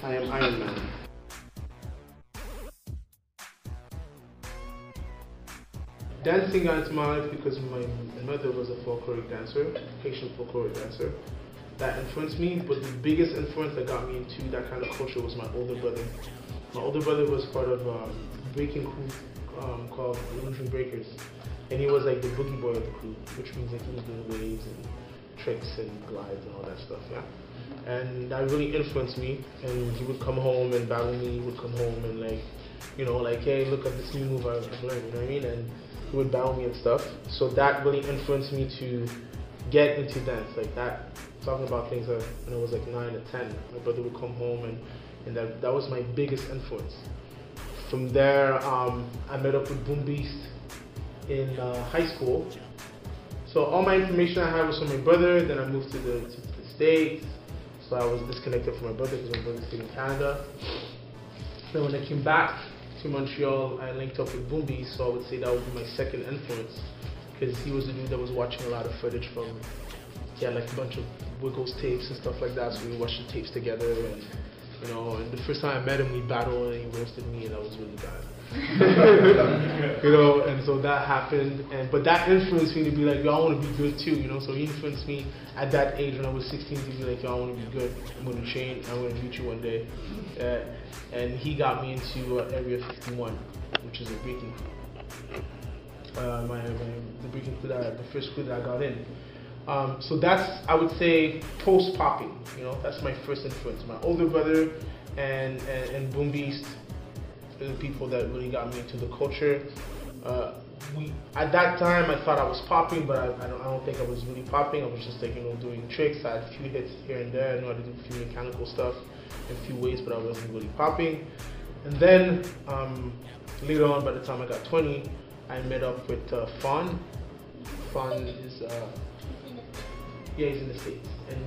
I am Iron Man. Dancing got into my life because my mother was a folkloric dancer, Haitian folkloric dancer. That influenced me, but the biggest influence that got me into that kind of culture was my older brother. My older brother was part of a breaking crew called Illusion Breakers, and he was like the boogie boy of the crew, which means that he was doing waves and tricks and glides and all that stuff, yeah. And that really influenced me, and he would come home and battle me, he would come home and like, you know, like, hey, look at this new move I've learned, you know what I mean? And he would battle me and stuff. So that really influenced me to get into dance, like that. Talking about things that when I was like 9 or 10, my brother would come home and that was my biggest influence. From there, I met up with Boom Beast in high school. So all my information I had was from my brother. Then I moved to the States. So I was disconnected from my brother because my brother stayed in Canada. Then when I came back to Montreal, I linked up with Boom Beast. So I would say that would be my second influence because he was the dude that was watching a lot of footage from. He had like a bunch of Wiggles tapes and stuff like that, so we watched the tapes together, and you know, and the first time I met him, we battled and he roasted me, and that was really bad. You know, and so that happened, but that influenced me to be like, yo, I want to be good too, you know, so he influenced me at that age when I was 16 to be like, yo, I want to be good, I'm going to train, I'm going to meet you one day, and he got me into Area 51, which is a breaking crew. The breaking crew, the first crew that I got in. So that's, I would say, post-popping, you know, that's my first influence. My older brother and Boom Beast are the people that really got me into the culture. At that time, I thought I was popping, but I don't think I was really popping. I was just like, you know, doing tricks. I had a few hits here and there. I knew how to do a few mechanical stuff in a few ways, but I wasn't really popping. And then, later on, by the time I got 20, I met up with Fawn. Fawn is... yeah, he's in the States, and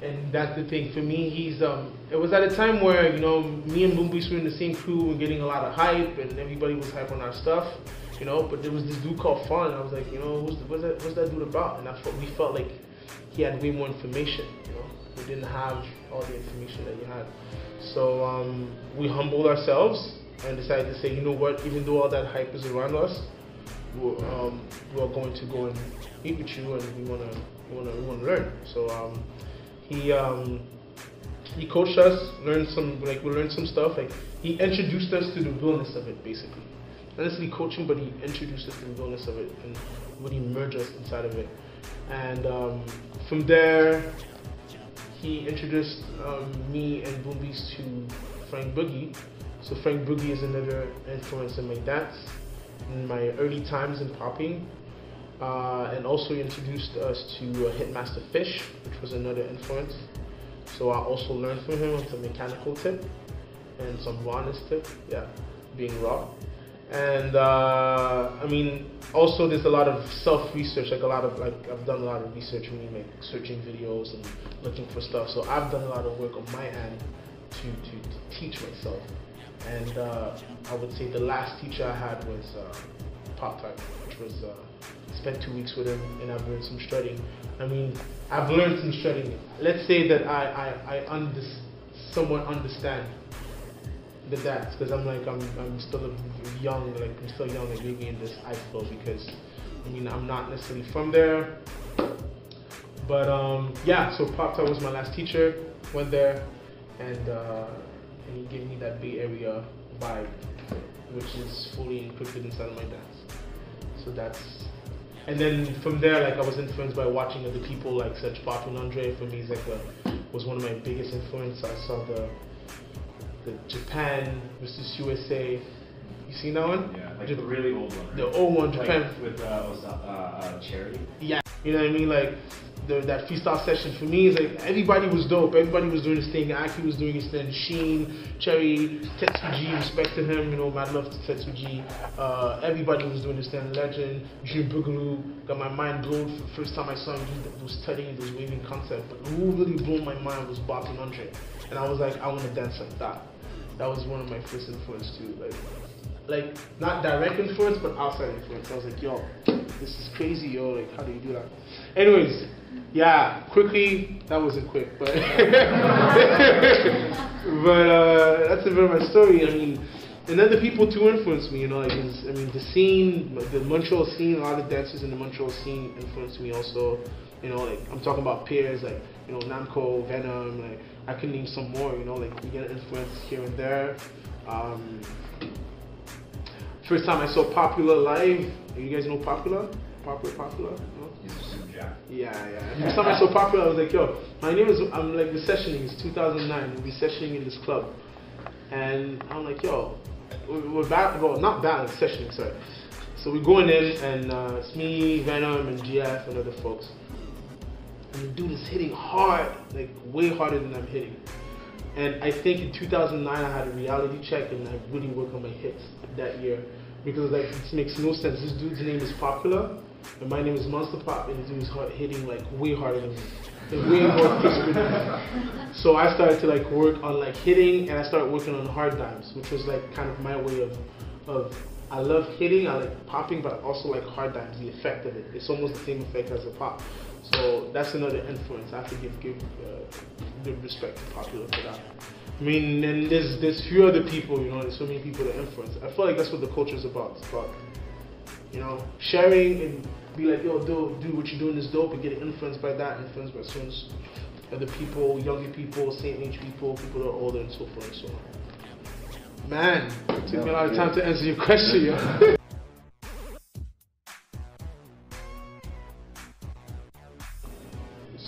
and that's the thing for me. It was at a time where, you know, me and Boom Beast were in the same crew and getting a lot of hype, and everybody was hype on our stuff, you know. But there was this dude called Fawn, and I was like, you know, what's that dude about? And we felt like he had way more information, you know. We didn't have all the information that he had, so we humbled ourselves and decided to say, you know what? Even though all that hype is around us, we're going to go and meet with you, and we wanna learn. So he coached us, we learned some stuff. Like, he introduced us to the realness of it, basically. Not necessarily coaching, but he introduced us to the realness of it and really merged us inside of it. And from there, he introduced me and Boom Beast to Frank Boogie. So Frank Boogie is another influence in my dance, in my early times in popping. And also he introduced us to Hitmaster Fish, which was another influence. So I also learned from him on some mechanical tip and some rawness tip, yeah, being raw. And I mean, also there's a lot of self-research, I've done a lot of research, meaning like searching videos and looking for stuff. So I've done a lot of work on my end to teach myself. And I would say the last teacher I had was Pop Type, which was spent 2 weeks with him, and I've learned some shredding. I mean, I've learned some shredding. Let's say that I somewhat understand the dance, because I'm still young, and maybe in this ice flow, because I mean, I'm not necessarily from there. But yeah, so Pop Type was my last teacher. Went there, and he gave me that Bay Area vibe, which is fully encrypted inside of my dance. So that's, and then from there, like, I was influenced by watching other people like such Pop and Andre. For me, is like was one of my biggest influences. I saw the Japan versus USA. You seen that one? Yeah, like the really old one. Right? The old one, Japan. Like with Cherry. Yeah, you know what I mean, like. That freestyle session for me is like, everybody was dope. Everybody was doing this thing. Aki was doing his thing. Sheen, Cherry, Tetsuji, respect to him. You know, mad love to Tetsuji. Everybody was doing this thing. Legend, Dream Boogaloo. Got my mind blown for the first time I saw him do those studying, those waving concept. But who really blew my mind was Bob and Andre. And I was like, I want to dance like that. That was one of my first influence too. Like not direct influence, but outside influence. I was like, yo, this is crazy, yo. Like, how do you do that? Anyways, yeah, quickly, that wasn't quick, but but that's a bit of my story. I mean, and then the people to influence me, you know, like the scene, the Montreal scene, a lot of dancers in the Montreal scene influenced me also. You know, like I'm talking about peers like, you know, Namco, Venom, like I can name some more, you know, like we get influence here and there. First time I saw Popular live, you guys know Popular? Popular? No? Yeah. First time I saw Popular, I was like, yo, my name is, I'm like the sessioning, it's 2009, we'll be sessioning in this club. And I'm like, yo, we're not battling, sessioning, sorry. So we're going in, and it's me, Venom, and GF, and other folks. And the dude is hitting hard, like way harder than I'm hitting. And I think in 2009 I had a reality check and I really worked on my hits that year. Because like it makes no sense. This dude's name is Popular and my name is Monstapop, and this dude's hitting like way harder than me. Like, way more crisper than me. So I started to like work on like hitting, and I started working on hard dimes, which was like kind of my way of I love hitting, I like popping, but I also like hard dimes, the effect of it. It's almost the same effect as a pop. So that's another influence. I have to give good respect to Popular for that. I mean, and there's few other people, you know, there's so many people that influence. I feel like that's what the culture is about. It's about, you know, sharing and be like, yo, do what you're doing is dope, and get influenced by that, influenced by certain other people, younger people, same age people, people that are older, and so forth and so on. Man, it took me a lot of time to answer your question, yo.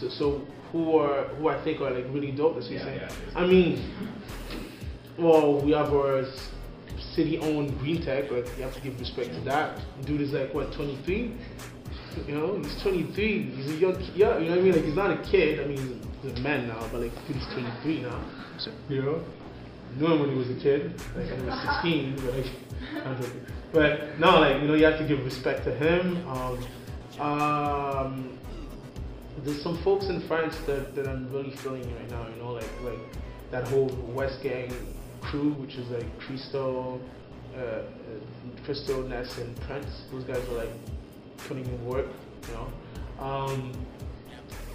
So who I think are like really dope? That's what you're saying. Yeah. I mean, well, we have our city-owned Green Tech. Like you have to give respect to that. Dude is like what, 23? You know, he's 23. He's a young, yeah. You know what I mean? Like he's not a kid. I mean, he's a man now, but like dude is 23 now. So, you know, I knew him when he was a kid. Like when he was 16, but like, I'm joking. But no, like you know, you have to give respect to him. There's some folks in France that I'm really feeling right now, you know, like that whole West Gang crew, which is like Crystal, Ness, and Prince. Those guys are like putting in work, you know.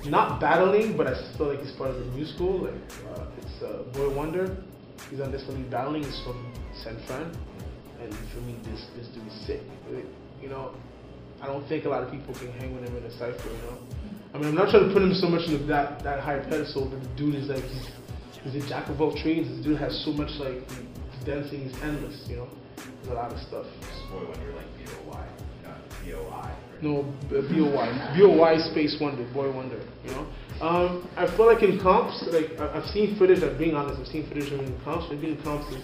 Not battling, but I feel like it's part of the new school. Like it's Boy Wonder. He's not necessarily battling. He's from San Fran, and for me, this dude is sick. You know, I don't think a lot of people can hang with him in a cipher, you know. I mean, I'm not trying to put him so much into that high pedestal, but the dude is like, he's a jack of all trades. This dude has so much, like, his dancing is endless, you know? There's a lot of stuff. Boy Wonder, like B-O-Y, not B-O-I. Right? No, B-O-Y. B-O-Y space Wonder, Boy Wonder, you know? I feel like in comps, like, I've seen footage, I'm being honest, I've seen footage of him in comps. Maybe in comps,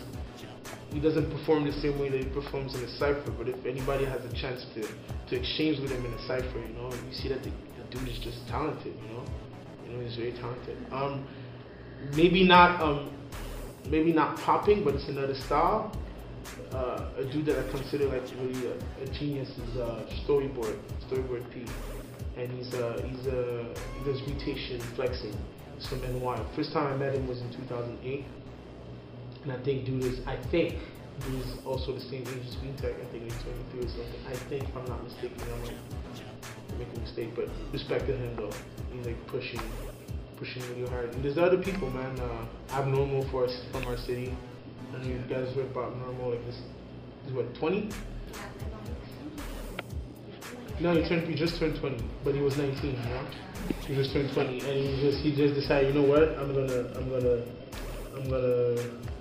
he doesn't perform the same way that he performs in a cypher, but if anybody has a chance to exchange with him in a cypher, you know, you see that the dude is just talented, you know. He's very talented. Maybe not popping, but it's another style. A dude that I consider like really a genius is Storyboard P, and he does mutation flexing. He's from NY. First time I met him was in 2008, and I think dude is also the same age as Green Tech. I think he's 23 or something. I think, if I'm not mistaken, I'm like making a mistake, but respect to him though. He's like pushing really hard. And there's other people, man. Abnormal from our city. I know you guys heard about Abnormal. Like this is what, 20? No, he just turned 20, but he was 19. You know, he just turned 20, and he just decided, you know what? I'm gonna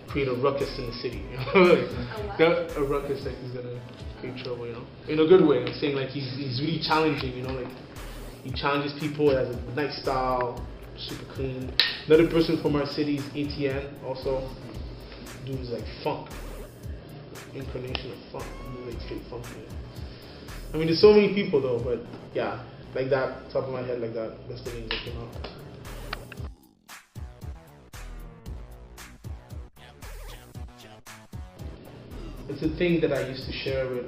create a ruckus in the city. You know? A ruckus, like he's gonna create trouble, you know, in a good way. I'm saying like he's really challenging, you know, like he challenges people, has a nice style, super clean. Another person from our city is ATN, also. Dude is like funk, incarnation of funk. Dude like straight funk. I mean, there's so many people though, but yeah, like that, top of my head, like that. That's the names that came out. It's a thing that I used to share with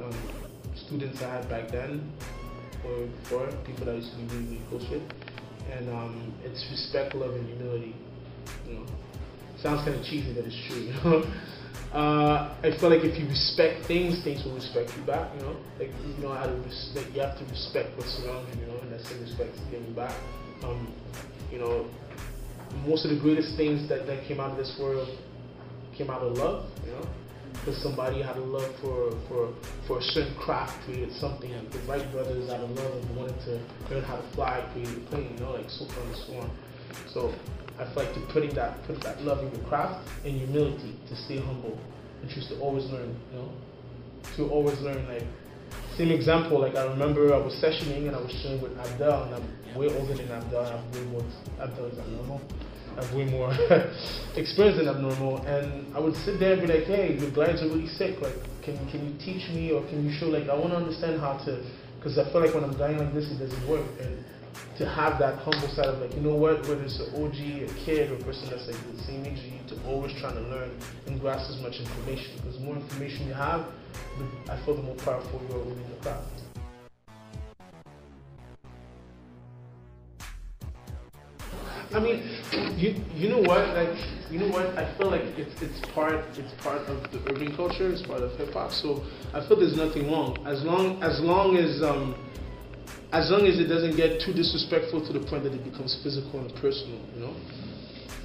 students I had back then, or before, people that I used to be really close with, and it's respect, love, and humility. You know, sounds kind of cheesy, but it's true. You know, I feel like if you respect things will respect you back. You know, like you know how to you have to respect what's around you. You know, and that same respect is given back. You know, most of the greatest things that came out of this world came out of love, you know, because somebody had a love for a certain craft, created something. Like the Wright brothers out of love and wanted to learn how to fly, created a plane, you know, like so on and so on. So I feel like to put that love in your craft and humility, to stay humble and choose to always learn, you know, to always learn. Like, same example, like I remember I was sessioning and I was chilling with Abdel, and I'm way older than Abdel. I have way more, Abdel is abnormal. I have way more experience than abnormal, and I would sit there and be like, hey, your glides are really sick. Like, can you teach me, or can you show? Like, I want to understand how to, because I feel like when I'm gliding like this, it doesn't work. And to have that humble side of like, you know what, whether it's an OG, a kid, or a person that's like the same age, you need to always try to learn and grasp as much information, because the more information you have, I feel the more powerful you are within the craft. I mean, you know what? Like, you know what? I feel like it's part of the urban culture. It's part of hip hop. So I feel there's nothing wrong as long as it doesn't get too disrespectful to the point that it becomes physical and personal. You know.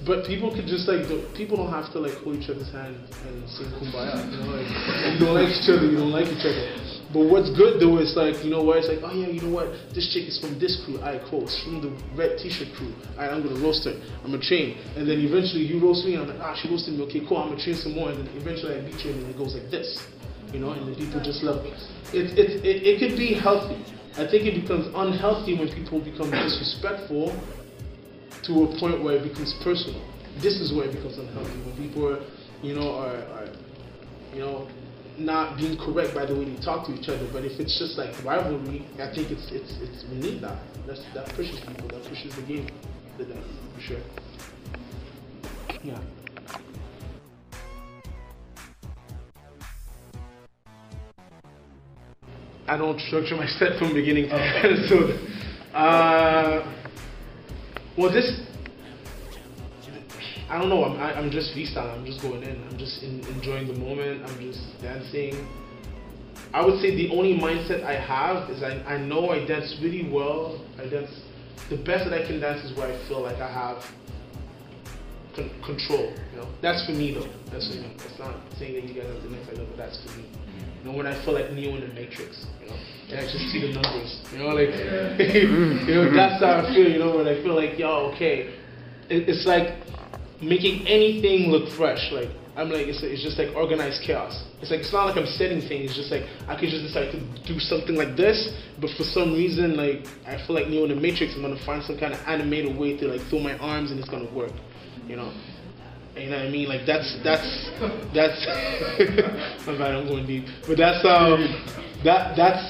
But people could just like, people don't have to like hold each other's hand and sing kumbaya, you know, like, you don't like each other, you don't like each other. But what's good though is like, you know what, it's like, oh yeah, you know what, this chick is from this crew, alright, cool, it's from the red t-shirt crew, alright, I'm gonna roast her, I'm gonna train. And then eventually you roast me, and I'm like, she roasted me, okay, cool, I'm gonna train some more, and then eventually I beat you, and then it goes like this, you know, and then people just love it. It could be healthy. I think it becomes unhealthy when people become disrespectful to a point where it becomes personal. This is where it becomes unhealthy, when people are, you know, not being correct by the way they talk to each other. But if it's just like rivalry, I think it's we need that. That pushes people, that pushes the game, for sure. Yeah. I don't structure my set from the beginning to end. So, well, this, I don't know. I'm just freestyling. I'm just going in. I'm just enjoying the moment. I'm just dancing. I would say the only mindset I have is I know I dance really well. I dance the best that I can dance is where I feel like I have control. You know, that's for me though. That's for me. That's not saying that you guys have the next idea, but that's for me. You know, when I feel like Neo in the Matrix, you know, and I just see the numbers, you know, like, you know, that's how I feel, you know, when I feel like, yo, okay, it's like making anything look fresh. Like, I'm like, it's just like organized chaos. It's like, it's not like I'm setting things, it's just like, I could just decide to do something like this, but for some reason, like, I feel like Neo in the Matrix, I'm gonna find some kind of animated way to like throw my arms and it's gonna work, you know. You know what I mean? Like that's my bad, I'm going deep. But that's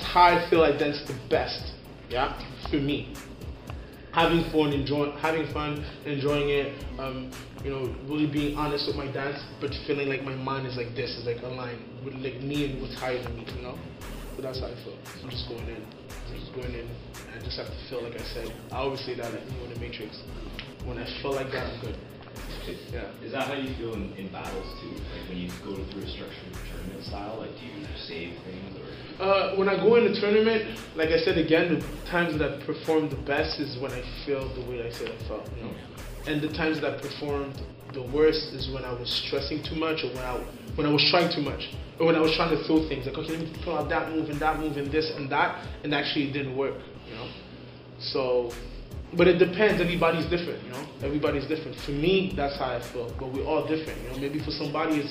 how I feel like that's the best. Yeah, for me. Having fun, enjoying it. You know, really being honest with my dance, but feeling like my mind is like this, is like aligned with like me and what's higher than me. You know. But that's how I feel. I'm just going in. I just have to feel like I said. I always say that like Neo in the Matrix. When I feel like that, I'm good. Yeah. Is that how you feel in battles too? Like when you go through a structured tournament style, like do you save things or? When I go in a tournament, like I said again, the times that I perform the best is when I feel the way I said I felt. You know? And the times that I performed the worst is when I was stressing too much, or when I was trying too much, or when I was trying to throw things like, okay, let me pull out that move and this and that, and actually it didn't work. You know, so. But it depends. Everybody's different, you know. Everybody's different. For me, that's how I feel. But we're all different, you know. Maybe for somebody,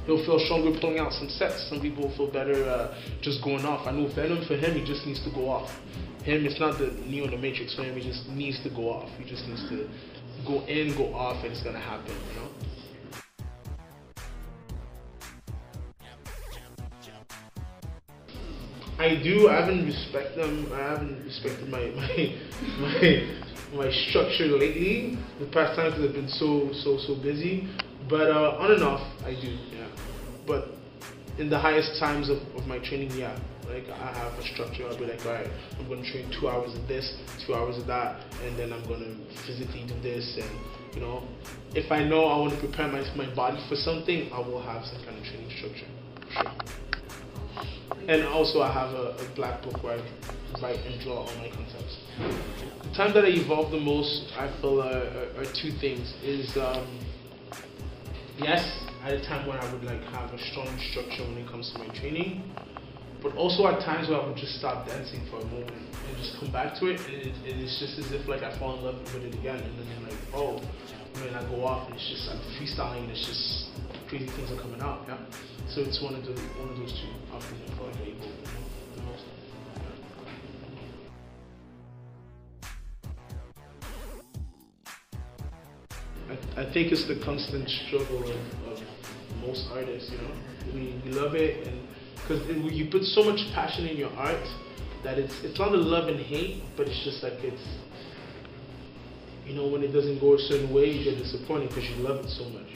he'll feel stronger pulling out some sets. Some people feel better just going off. I know Venom, for him, he just needs to go off. Him, it's not the Neo in the Matrix. For him, he just needs to go off. He just needs to go in, go off, and it's gonna happen, you know. I do. I haven't respected my structure lately. The past times have been so busy, but on and off I do. Yeah. But in the highest times of my training, yeah, like I have a structure. I'll be like, all right, I'm gonna train 2 hours of this, 2 hours of that, and then I'm gonna physically do this. And you know, if I know I want to prepare my body for something, I will have some kind of training structure. For sure. And also I have a black book where I write and draw all my concepts. The time that I evolved the most, I feel are two things. Is yes, at a time when I would like have a strong structure when it comes to my training, but also at times where I would just stop dancing for a moment and just come back to it, and it's just as if like I fall in love with it again, and then like, oh, when I go off and it's just I'm freestyling, and it's just crazy things are coming out, yeah. So it's one of those two. Often I feel like I evolve the most. I think it's the constant struggle of most artists, you know. We love it, and because you put so much passion in your art that it's not a love and hate, but it's just like it's, you know, when it doesn't go a certain way, you get disappointed because you love it so much.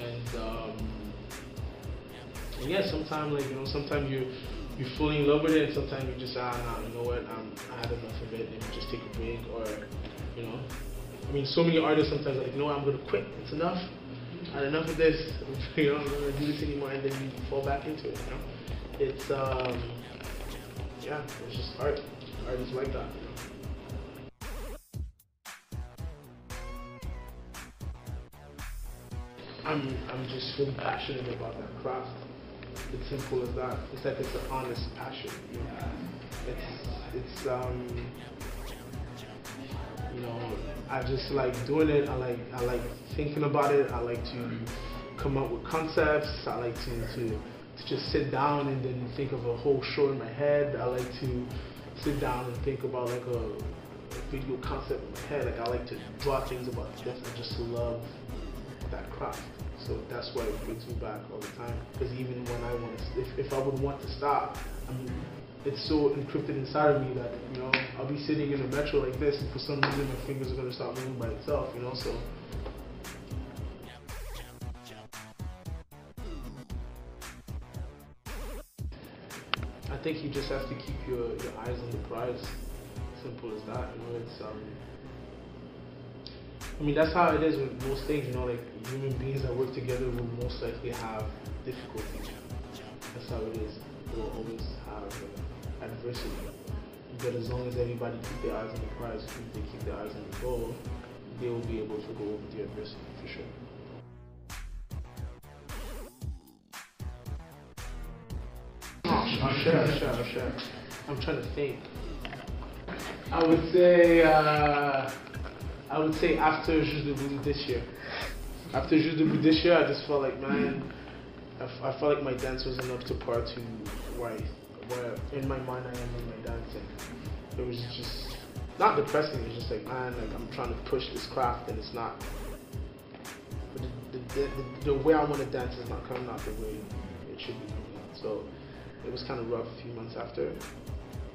And yeah, sometimes like, you know, sometimes you're fully in love with it, and sometimes you just nah, you know what, I had enough of it, and just take a break, or you know. I mean, so many artists sometimes are like, you know what, I'm gonna quit. It's enough. I had enough of this. You know, I'm not gonna do this anymore, and then you fall back into it. You know, it's yeah, it's just art. Art is like that. You know? I'm just really passionate about that craft. It's simple as that. It's like it's an honest passion. You know? It's you know, I just like doing it. I like thinking about it. I like to come up with concepts. I like to just sit down and then think of a whole show in my head. I like to sit down and think about like a video concept in my head. Like I like to draw things about this. I just love that craft. So that's why it brings me back all the time. Because even when I want to, if I would want to stop, I mean, it's so encrypted inside of me that, you know, I'll be sitting in a metro like this, and for some reason my fingers are going to start moving by itself, you know, so. I think you just have to keep your eyes on the prize. Simple as that, you know, it's, I mean, that's how it is with most things, you know, like human beings that work together will most likely have difficulties. That's how it is. They will always have adversity. But as long as everybody keep their eyes on the prize, if they keep their eyes on the goal, they will be able to go over the adversity for sure. I'll share. I'm trying to think. I would say after Juste Debout this year. After Juste Debout this year, I just felt like, man, I felt like my dance was enough to par to where in my mind I am in my dancing. It was just not depressing. It was just like, man, like I'm trying to push this craft and it's not. But the way I want to dance is not coming out the way it should be coming out. So it was kind of rough a few months after.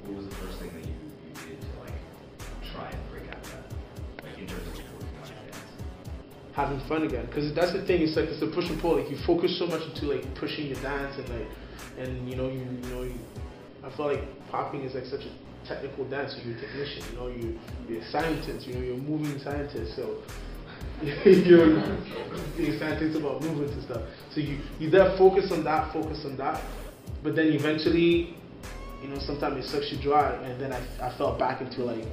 What was the first thing that you did to like try and break out of that, like in terms of working on your dance? Having fun again, because that's the thing. It's like it's a push and pull. Like you focus so much into like pushing your dance and like, and you know, I feel like popping is like such a technical dance. So you're a technician. You know, you're a scientist. You know, you're a moving scientist. So you're a scientist about movements and stuff. So you there focus on that, but then eventually, you know, sometimes it sucks you dry, and then I fell back into like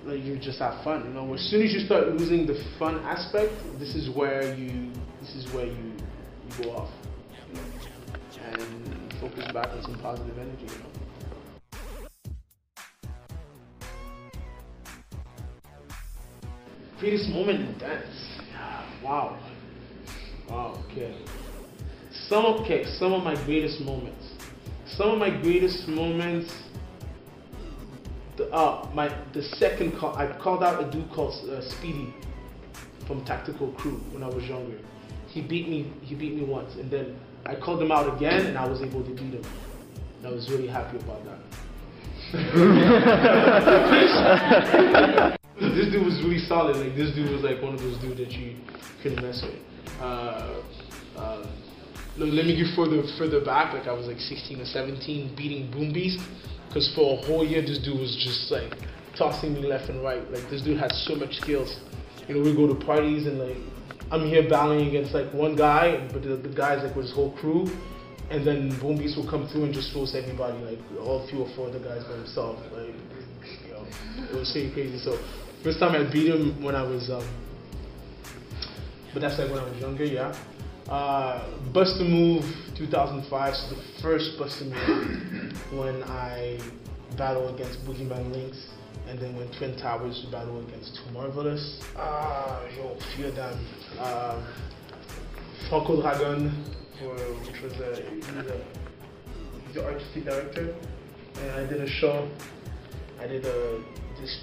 you just have fun, you know. As soon as you start losing the fun aspect, this is where you go off, you know, and focus back on some positive energy, you know. Greatest moment in dance. Wow. Okay. Some of my greatest moments. Some of my greatest moments. The second call, I called out a dude called Speedy from Tactical Crew when I was younger. He beat me once, and then I called him out again, and I was able to beat him. And I was really happy about that. This dude was really solid. Like this dude was like one of those dudes that you couldn't mess with. Let me go further back. Like I was like 16 or 17, beating Boom Beast. Because for a whole year, this dude was just like tossing me left and right. Like this dude had so much skills. You know, we go to parties and like I'm here battling against like one guy, but the guy's like with his whole crew, and then Boom Beast will come through and just roast everybody, like all 3 or 4 of the guys by himself. Like, you know, it was pretty crazy. So first time I beat him when I was, but that's like when I was younger, yeah. Buster Move 2005, so the first Buster Move when I battled against Boogeyman Lynx, and then when Twin Towers battled against Too Marvelous. Few of them. Franco Dragon, which was he's the artistic director, and I did a show. I did the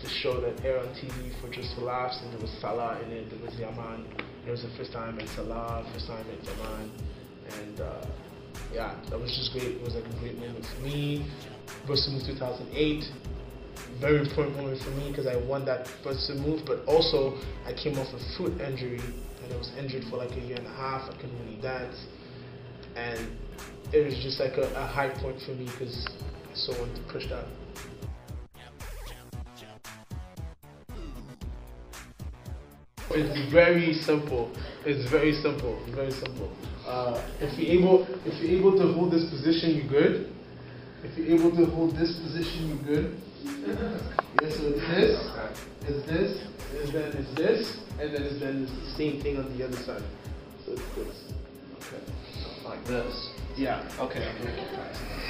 show that aired on TV for Just for Laughs, and there was Salah in it, there was Yaman. It was the first time I met Salah, first time I met Yaman, and yeah, that was just great. It was like a great moment for me. Buster Move 2008, very important moment for me because I won that Buster Move, but also I came off a foot injury, and I was injured for like a year and a half. I couldn't really dance, and it was just like a high point for me because I so wanted to push that. It's very simple. It's very simple. Very simple. If you're able to hold this position, you're good. If you're able to hold this position, you're good. Yeah, so it's this, and then it's this, and then it's the same thing on the other side. So it's this. Okay. Like this. Yeah. Okay.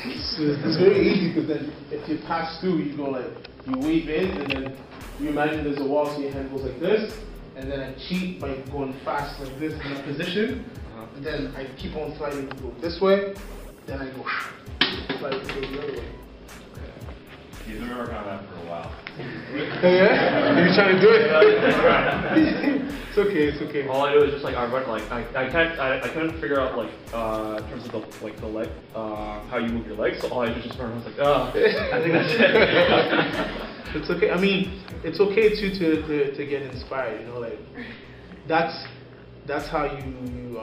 So it's very easy because then if you pass through, you go like you wave in, and then you imagine there's a wall, so your hand goes like this. And then I cheat by going fast like this in a position. And then I keep on sliding to go this way. Then I go slide to go the other way. Okay. You've been working on that for a while. Yeah? Are you trying to do it? It's okay, it's okay. All I do is just like I run like I couldn't figure out like in terms of the leg how you move your legs. So all I do is just run. I was like, I think that's it. It's okay. I mean, it's okay to get inspired. You know, like that's how you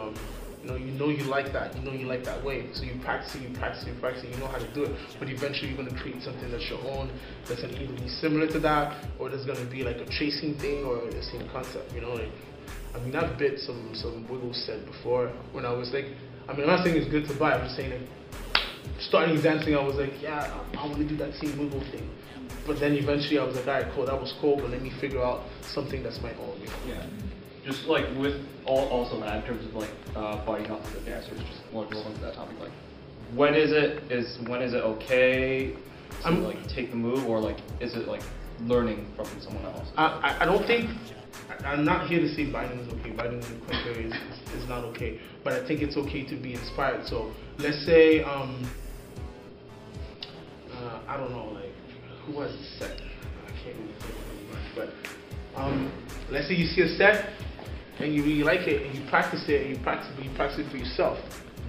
like that. You know you like that way. So you practice, you know how to do it. But eventually you're gonna create something that's your own. That's gonna either be similar to that, or there's gonna be like a tracing thing, or the same concept. You know, like I mean, I've bit some wiggle set before when I was like. I mean, I'm not saying it's good to buy. I'm just saying like starting dancing, I was like, yeah, I want to do that same wiggle thing. But then eventually I was like, alright, cool, that was cool, but let me figure out something that's my own. You know? Yeah. Just like with also that in terms of like fighting off the dancers, just want to go on to that topic. Like, when is it okay to like take the move, or like is it like learning from someone else? I don't think. I'm not here to say biting is okay. Biting in the quicker is not okay. But I think it's okay to be inspired. So let's say I don't know, like who was the set? I can't really think of it much. But let's say you see a set and you really like it and you practice it and you practice it for yourself,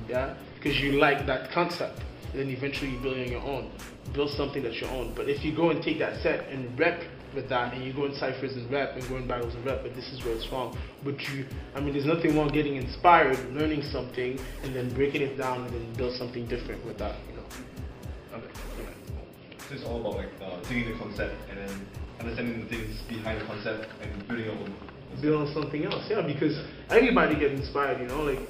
yeah, because you like that concept. And then eventually you build it on your own. Build something that's your own. But if you go and take that set and rep with that, and you go in ciphers and rep and go in battles and rep, but this is where it's wrong. But there's nothing wrong getting inspired, learning something, and then breaking it down and then build something different with that, you know. Okay. So it's all about like taking the concept and then understanding the things behind the concept and building your own. Build on something else, yeah, because everybody gets inspired, you know, like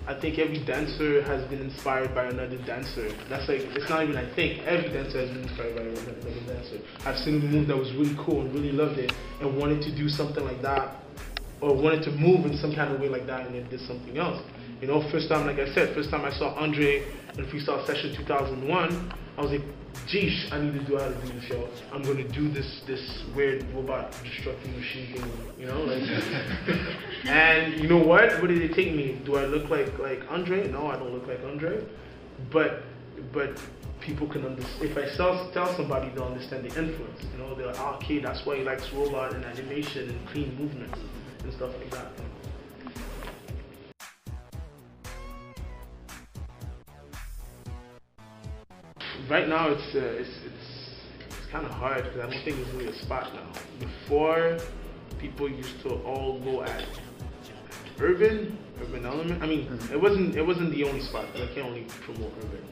I think every dancer has been inspired by another dancer. That's like, it's not even I think, every dancer has been inspired by another dancer. I've seen a move that was really cool and really loved it and wanted to do something like that, or wanted to move in some kind of way like that, and then did something else. You know, first time, like I said, first time I saw Andre in Freestyle Session 2001, I was like, geesh, I need to do how to do the show. I'm going to do this weird robot destructing machine thing, you know? Like, and you know what? Where did it take me? Do I look like Andre? No, I don't look like Andre. But people can understand. If I tell somebody, they'll understand the influence. You know, they're like, oh, okay, that's why he likes robot and animation and clean movements and stuff like that. Right now, it's kind of hard because I don't think there's really a spot now. Before, people used to all go at urban element. I mean, it wasn't the only spot because I can't only promote urban.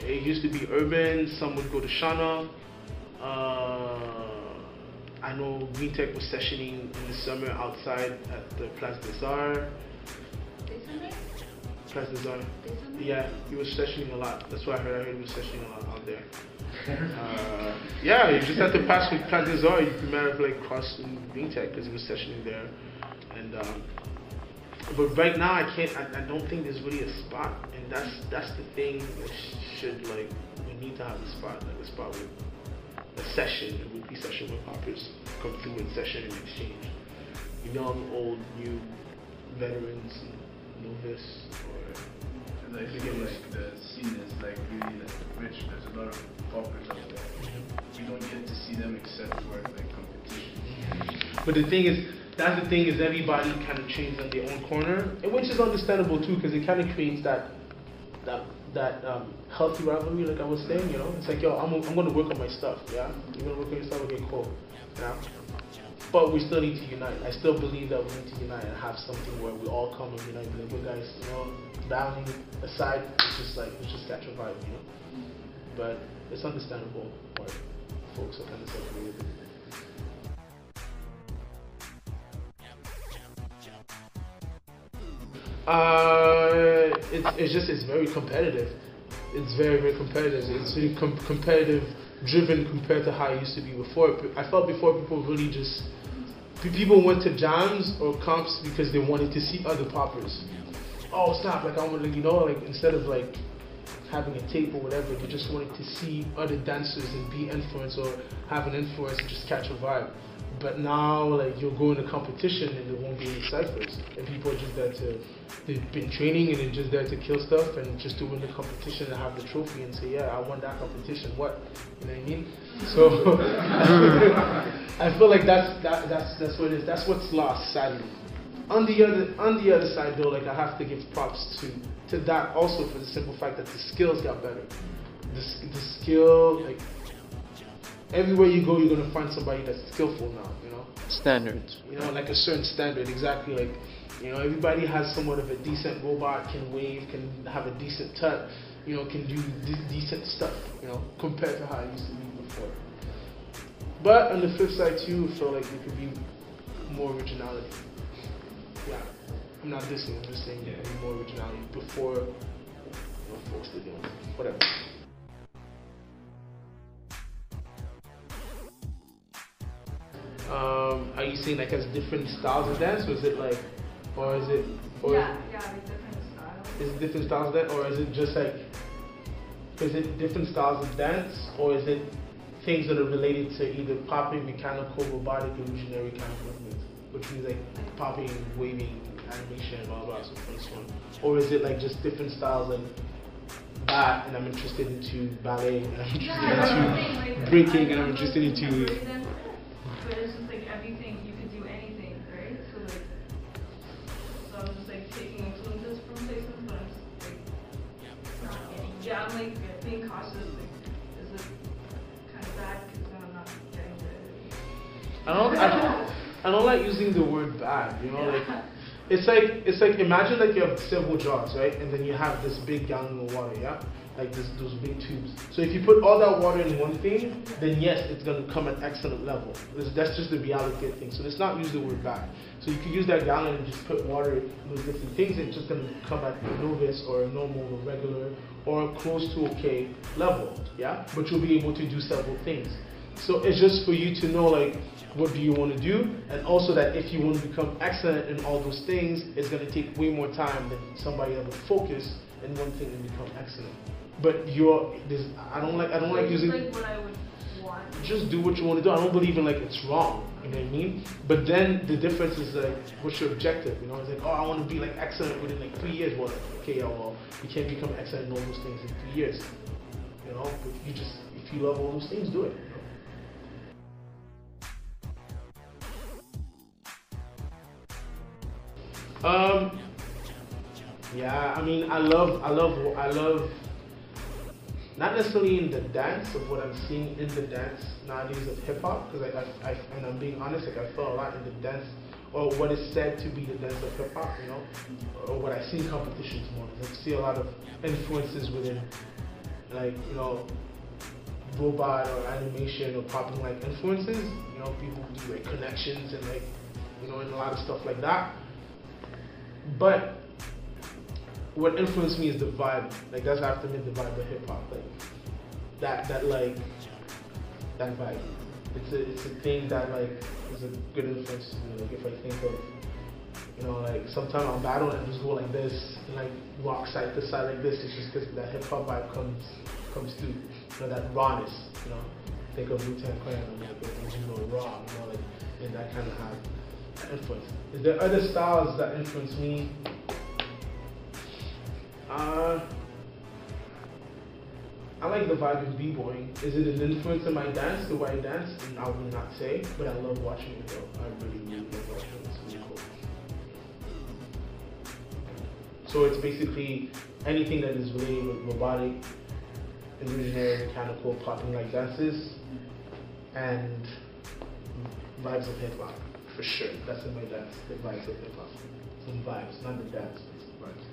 It used to be urban. Some would go to Shana. I know Green Tech was sessioning in the summer outside at the Place des Arts. Class design. Yeah, he was sessioning a lot. That's why I heard he was sessioning a lot out there. Yeah, you just have to pass with class design. You might have like crossed in Green Tech because he was sessioning there. And but right now I can't. I don't think there's really a spot, and that's the thing. That should like we need to have a spot, like a spot with a session, a weekly session where poppers come through and session and exchange. Young, old, new, veterans, novice, or I feel like the scene is like really like rich. There's a lot of poppers out there. We don't get to see them except for like competition. But the thing is, that's the thing is everybody kind of trains on their own corner, and which is understandable too, because it kind of creates that healthy rivalry, like I was saying. You know, it's like, yo, I'm going to work on my stuff. Yeah, you're going to work on your stuff. Okay, cool. Yeah. But we still need to unite. I still believe that we need to unite and have something where we all come and unite. Like, you guys, you know, battling aside, it's just catch a vibe, you know. But it's understandable why folks are kind of separated. It's very competitive. It's very competitive. It's really competitive driven compared to how it used to be before. I felt before people went to jams or comps because they wanted to see other poppers. Oh snap, like I want to, you know, like instead of like having a tape or whatever, they just wanted to see other dancers and be influenced or have an influence and just catch a vibe. But now, like, you'll go in a competition and there won't be any ciphers. And people are just there they've been training and they're just there to kill stuff and just to win the competition and have the trophy and say, yeah, I won that competition, what? You know what I mean? So, I feel like that's what it is. That's what's lost, sadly. On the other side, though, like, I have to give props to that also for the simple fact that the skills got better. The skill, like, everywhere you go, you're going to find somebody that's skillful now, you know? Standards. You know, like a certain standard, exactly. Like, you know, everybody has somewhat of a decent robot, can wave, can have a decent touch, you know, can do decent stuff, you know, compared to how it used to be before. But on the flip side, too, I feel like there could be more originality. Yeah. I'm not dissing, I'm just saying there could be more originality before, you know, folks did doing whatever. Are you saying like as different styles of dance, or is it like, or is it, or yeah, like different styles. Is it different styles of dance, or is it just like, is it different styles of dance, or is it things that are related to either popping, mechanical, robotic, illusionary kind of movements, which means like popping, waving, animation, blah blah, so for this one, or is it like just different styles like that, and I'm interested into ballet, and I'm interested into breaking, and I'm interested into. But it's just like everything, you could do anything, right? So like, so I was just like taking influences from places, but I'm just like, not getting, yeah, I'm like being cautious, like, is it kind of bad because then I'm not getting good? I don't like using the word bad, you know, like, it's like imagine like you have several jars, right? And then you have this big gallon of water, yeah? Like those big tubes. So if you put all that water in one thing, then yes, it's going to come at excellent level. That's just the reality of things. So let's not use the word bad. So you could use that gallon and just put water in those different things, and it's just going to come at a novice or a normal or regular or close to okay level, yeah? But you'll be able to do several things. So it's just for you to know, like, what do you want to do, and also that if you want to become excellent in all those things, it's going to take way more time than somebody that would focus in one thing and become excellent. But I don't like using. Like what I would want. Just do what you want to do. I don't believe in like it's wrong. You know what I mean? But then the difference is like, what's your objective? You know, it's like, oh, I want to be like excellent within like 3 years. Well, okay, yeah, well, you can't become excellent in all those things in 3 years. You know, but if you love all those things, do it. You know? Yeah, I mean, I love. Not necessarily in the dance of what I'm seeing in the dance nowadays of hip hop, because and I'm being honest, like I felt a lot in the dance, or what is said to be the dance of hip hop, you know, or what I see in competitions more. I see a lot of influences within, like, you know, robot or animation or popping like influences. You know, people do like connections and like, you know, and a lot of stuff like that. But what influenced me is the vibe. Like that's after me the vibe of hip hop. Like that vibe. It's a thing that like is a good influence to me. Like if I think of, you know, like sometimes I'm battling and just go like this and like walk side to side like this. It's just because that hip hop vibe comes through. You know, that rawness. You know, think of Wu-Tang Clan. I'm like, you know, raw. You know, like and that kind of have that influence. Is there other styles that influence me? I like the vibe of b-boying. Is it an influence in my dance, the way I dance? I would not say, but I love watching it though. I really love watching it. It's really cool. So it's basically anything that is related with robotic, illusionary, mechanical, popping like dances, and vibes of hip hop, for sure. That's in my dance, the vibes of hip hop. Some vibes, not the dance, but some vibes.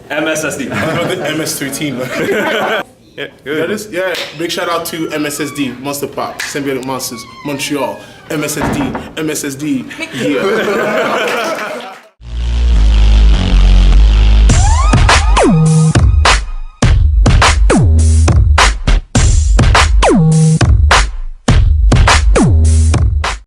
MSSD. MS13. Yeah, good. Yeah, big shout out to MSSD, Monstapop, Symbiotic Monsters, Montreal, MSSD, yeah.